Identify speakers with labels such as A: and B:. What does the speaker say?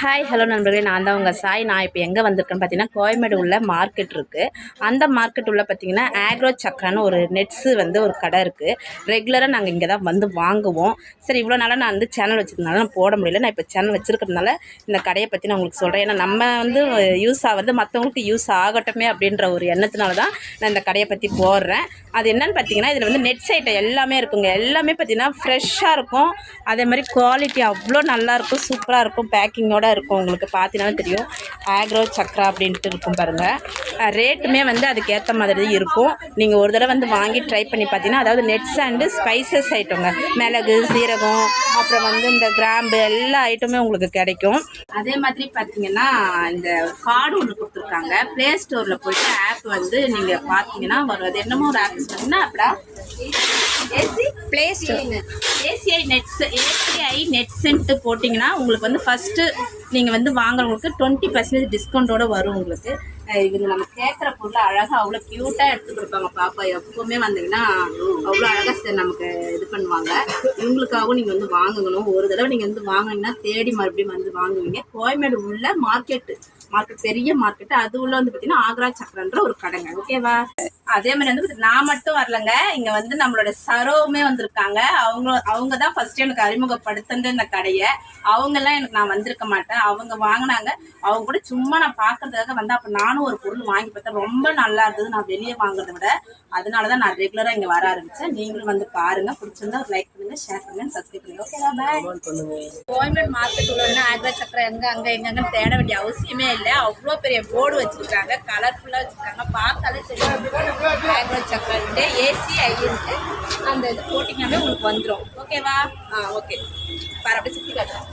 A: Hi hello நண்பர்களே, நான் தான் உங்கள் சாய். நான் இப்போ எங்கே வந்திருக்கேன்னு பார்த்தீங்கன்னா, கோயம்பேடு உள்ள மார்க்கெட் இருக்குது. அந்த மார்க்கெட் உள்ள பார்த்தீங்கன்னா ஆக்ரோ சக்ரான்னு ஒரு நெட்ஸு ஒரு கடை இருக்குது. ரெகுலராக நாங்கள் இங்கே தான் வந்து வாங்குவோம். சரி, இவ்வளோ நாளாக நான் சேனல் வச்சுருந்தனால நான் போட முடியல. நான் இப்போ சேனல் வச்சுருக்கிறதுனால இந்த கடையை பற்றி நான் உங்களுக்கு சொல்கிறேன். ஏன்னா நம்ம யூஸ் ஆகிறது மற்றவங்களுக்கு யூஸ் ஆகட்டுமே அப்படின்ற ஒரு எண்ணத்தினால தான் நான் இந்த கடையை பற்றி போடுறேன். அது என்னென்னு பார்த்தீங்கன்னா, இதில் நெட்ஸ் ஐட்டம் எல்லாமே இருக்குங்க. எல்லாமே பார்த்தீங்கன்னா ஃப்ரெஷ்ஷாக இருக்கும். அதே மாதிரி குவாலிட்டி அவ்வளோ நல்லாயிருக்கும், சூப்பராக இருக்கும். பேக்கிங்கோட இருக்கும். உங்களுக்கு பார்த்தீங்கன்னா தெரியும், ஆக்ரோ சக்ரா அப்படின்ட்டு இருக்கும் பாருங்கள். ரேட்டுமே அதுக்கேற்ற மாதிரி இருக்கும். நீங்கள் ஒரு தடவை வாங்கி ட்ரை பண்ணி பார்த்தீங்கன்னா, அதாவது நெட்ஸ் அண்டு ஸ்பைசஸ் ஐட்டங்க, மிளகு, சீரகம், அப்புறம் இந்த கிராம்பு எல்லா ஐட்டமே உங்களுக்கு கிடைக்கும். அதே மாதிரி பார்த்தீங்கன்னா, இந்த கார்டு ஒன்று கொடுத்துருக்காங்க. ப்ளே ஸ்டோரில் போய்ட்டு ஆப் நீங்கள் பார்த்தீங்கன்னா வரும். அது என்னமோ ஒரு ஆப் சொன்னீங்கன்னா அப்படா ப்ளே ஸ்டோர் ஏசிஐ நெட்ஸ்ன்ட்டு போட்டிங்கன்னா உங்களுக்கு ஃபஸ்ட்டு நீங்கள் வாங்குறவங்களுக்கு 20% டிஸ்கவுண்ட்டோடு வரும். உங்களுக்கு இவங்க நம்ம கேட்குற பொருளை அழகாக அவ்வளோ க்யூட்டாக எடுத்து கொடுப்பாங்க. பாப்பா எப்போவுமே வந்தீங்கன்னா அவ்வளோ அழகாக நமக்கு இது பண்ணுவாங்க. இவங்களுக்காகவும் நீங்கள் வாங்கணும். ஒரு தடவை நீங்கள் வாங்கினீங்கன்னா தேடி மறுபடியும் வாங்குவீங்க. கோயம்பேடு உள்ள மார்க்கெட் பெரிய மார்க்கெட்டு, அது உள்ள பார்த்தீங்கன்னா ஆக்ரா சக்ரான்ற ஒரு கடைங்க. ஓகேவா? அதே மாதிரி நான் மட்டும் வரலங்க, இங்கே நம்மளோட சரோவுமே வந்திருக்காங்க. அவங்க தான் ஃபர்ஸ்ட் எனக்கு அறிமுகப்படுத்துறது இந்த கடையை. அவங்கெல்லாம் எனக்கு நான் வந்திருக்க மாட்டேன். அவங்க வாங்கினாங்க. அவங்க கூட சும்மா நான் பார்க்கறதுக்காக அப்போ நானும் ஒரு பொருள் வாங்கி பார்த்தேன். ரொம்ப நல்லா இருந்தது. நான் வெளியே வாங்குறத விட அதனால தான் நான் ரெகுலராக இங்கே வர ஆரம்பித்தேன். நீங்களும் பாருங்க. பிடிச்சிருந்தா ஒரு லைக் பண்ணுங்க, ஷேர் பண்ணுங்க, சப்ஸ்கிரைப் பண்ணுங்க. ஓகேவா? பாய். கோயம்பேடு மார்க்கெட் உள்ள ஆக்ரா சக்ரா எங்கன்னு தேட வேண்டிய அவசியமே இல்லை. அவ்வளோ பெரிய போர்டு வச்சுருக்காங்க, கலர்ஃபுல்லாக வச்சுருக்காங்க. பார்த்தாலே தெரியும் ஆக்ரோ சக்ரான்ட்டு ஏசிஐன்ட்டு அந்த இது போட்டிங்கன்னாவே உங்களுக்கு வந்துடும். ஓகேவா? ஓகே. பாரு, அப்படியே சுற்றி காட்டுறேன்.